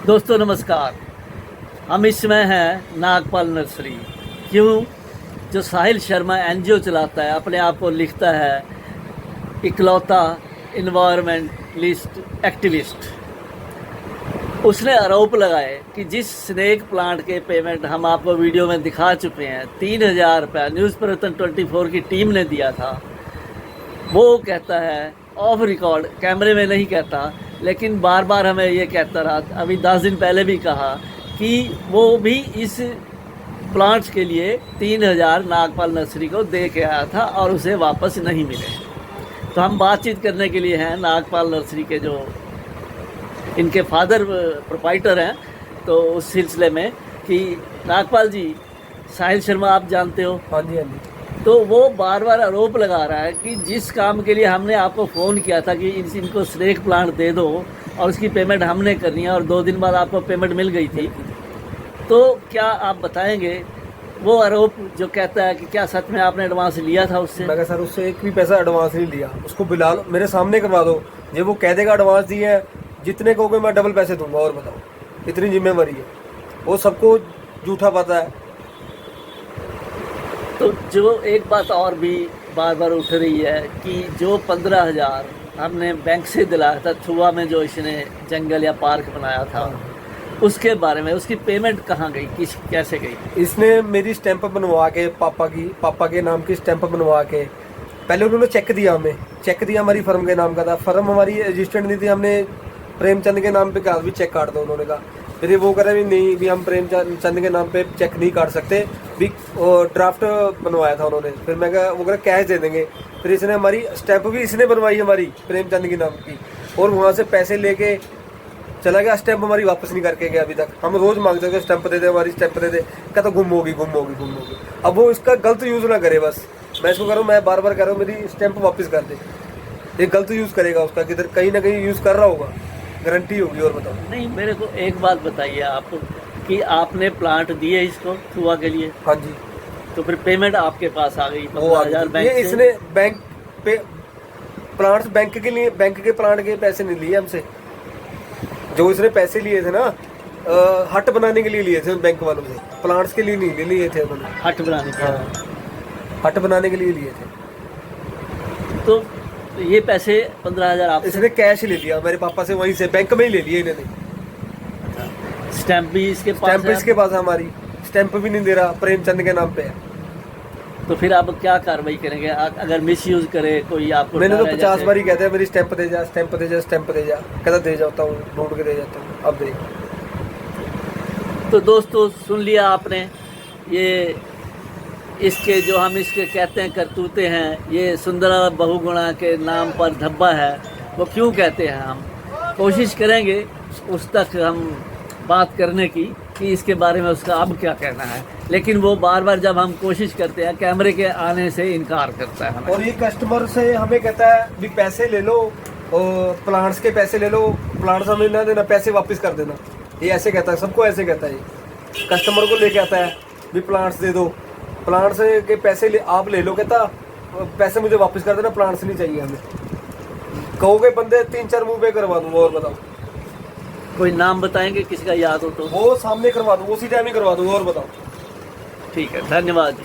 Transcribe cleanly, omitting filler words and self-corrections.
दोस्तों नमस्कार। हम इस समय हैं नागपाल नर्सरी। क्यों? जो साहिल शर्मा एनजीओ चलाता है, अपने आप को लिखता है इकलौता इन्वायरमेंटलिस्ट एक्टिविस्ट, उसने आरोप लगाए कि जिस स्नेक प्लांट के पेमेंट हम आपको वीडियो में दिखा चुके हैं, 3000 रुपया न्यूज़ परिवर्तन 24 की टीम ने दिया था। वो कहता है ऑफ रिकॉर्ड, कैमरे में नहीं कहता, लेकिन बार बार हमें ये कहता रहा। अभी 10 दिन पहले भी कहा कि वो भी इस प्लांट्स के लिए 3000 नागपाल नर्सरी को दे के आया था और उसे वापस नहीं मिले। तो हम बातचीत करने के लिए हैं नागपाल नर्सरी के जो इनके फादर प्रोप्राइटर हैं, तो उस सिलसिले में कि नागपाल जी, साहिल शर्मा आप जानते हो? हाँ जी, हाँ जी। तो वो बार बार आरोप लगा रहा है कि जिस काम के लिए हमने आपको फ़ोन किया था कि इनको स्नेक प्लांट दे दो और उसकी पेमेंट हमने करनी है और 2 दिन बाद आपको पेमेंट मिल गई थी, तो क्या आप बताएंगे वो आरोप जो कहता है कि क्या सच में आपने एडवांस लिया था उससे? मैं सर उससे एक भी पैसा एडवांस नहीं लिया। उसको बुला लो, मेरे सामने करवा दो। ये वो कह देगा एडवांस दिए है, जितने कहोगे मैं डबल पैसे दूंगा। और बताओ, इतनी जिम्मेवारी है, वो सबको झूठा पता है। तो जो एक बात और भी बार बार उठ रही है कि जो 15,000 हमने बैंक से दिलाया था थुआ में, जो इसने जंगल या पार्क बनाया था, उसके बारे में उसकी पेमेंट कहाँ गई, कैसे गई? इसने मेरी स्टैंप बनवा के, पापा के नाम की स्टैंप बनवा के, पहले उन्होंने चेक दिया, हमें चेक दिया, हमारी फर्म के नाम का था। फर्म हमारी रजिस्टर्ड नहीं थी, हमने प्रेमचंद के नाम पे कहा भी चेक काट दो। उन्होंने कहा, फिर वो कह रहे भी नहीं, भी हम प्रेमचंद के नाम पे चेक नहीं काट सकते, भी ड्राफ्ट बनवाया था उन्होंने। फिर मैं कहा, वो कह कैश दे देंगे। फिर इसने हमारी स्टैंप भी इसने बनवाई हमारी प्रेमचंद के नाम की, और वहाँ से पैसे लेके चला गया। स्टैंप हमारी वापस नहीं करके गया अभी तक। हम रोज मांगते थे स्टैंप दे दे, हमारी स्टैंप दे दे, कहता गुम होगी। अब वो इसका गलत यूज़ ना करे, बस मैं इसको कह रहा हूँ, मैं बार बार कह रहा हूँ मेरी स्टैंप वापस कर दे। ये गलत यूज़ करेगा उसका, किधर कहीं ना कहीं यूज़ कर रहा होगा, गारंटी होगी। और बताओ। नहीं, मेरे को एक बात बताइए आप कि आपने प्लांट दिए इसको थुआ के लिए? हाँ जी। तो फिर पेमेंट आपके पास आ गई 15,000 बैंक से? इसने बैंक पे प्लांट्स, बैंक के लिए, बैंक के प्लांट के पैसे नहीं लिए हमसे। जो इसने पैसे लिए थे ना, हट बनाने के लिए लिए थे बैंक वालों से, प्लांट्स के लिए नहीं लिए थे उन्होंने। हट बनाने के? हाँ, हट बनाने के लिए लिए थे। तो ये पैसे 15,000 आप इसने कैश ले लिया मेरे पापा से, वहीं से बैंक में ही ले लिया इन्होंने। स्टैंप भी इसके पास? स्टैंप इसके पास है, हमारी स्टैंप भी नहीं दे रहा, प्रेमचंद के नाम पे है। तो फिर आप क्या कार्रवाई करेंगे अगर मिस यूज करे कोई? आपको मैंने तो 50 बार ही कहते हैं मेरी स्टैंप दे जा, स्टैंप दे जा, स्टैंप दे जा, कहता दे जाता हूँ, ढूंढ के दे जाता हूँ। अब दे। तो दोस्तों सुन लिया आपने, ये इसके जो हम इसके कहते हैं करतूते हैं, ये सुंदरा बहुगुणा के नाम पर धब्बा है। वो क्यों कहते हैं, हम कोशिश करेंगे उस तक हम बात करने की कि इसके बारे में उसका अब क्या कहना है, लेकिन वो बार बार जब हम कोशिश करते हैं कैमरे के आने से इनकार करता है हमें। और ये कस्टमर से हमें कहता है भी पैसे ले लो, और प्लांट्स के पैसे ले लो, प्लांट्स हमें ना देना, पैसे वापस कर देना। ये ऐसे कहता है, सबको ऐसे कहता है। ये कस्टमर को लेके आता है भी प्लांट्स दे दो, प्लांट्स के पैसे आप ले लो, कहता पैसे मुझे वापस कर देना, प्लांट्स नहीं चाहिए हमें। कहोगे बंदे 3-4 मुँह पे करवा दूंगा। और बताओ, कोई नाम बताएंगे किसी का याद हो तो? वो सामने करवा दूँ, उसी टाइम ही करवा दूँ। और बताओ। ठीक है, धन्यवाद जी।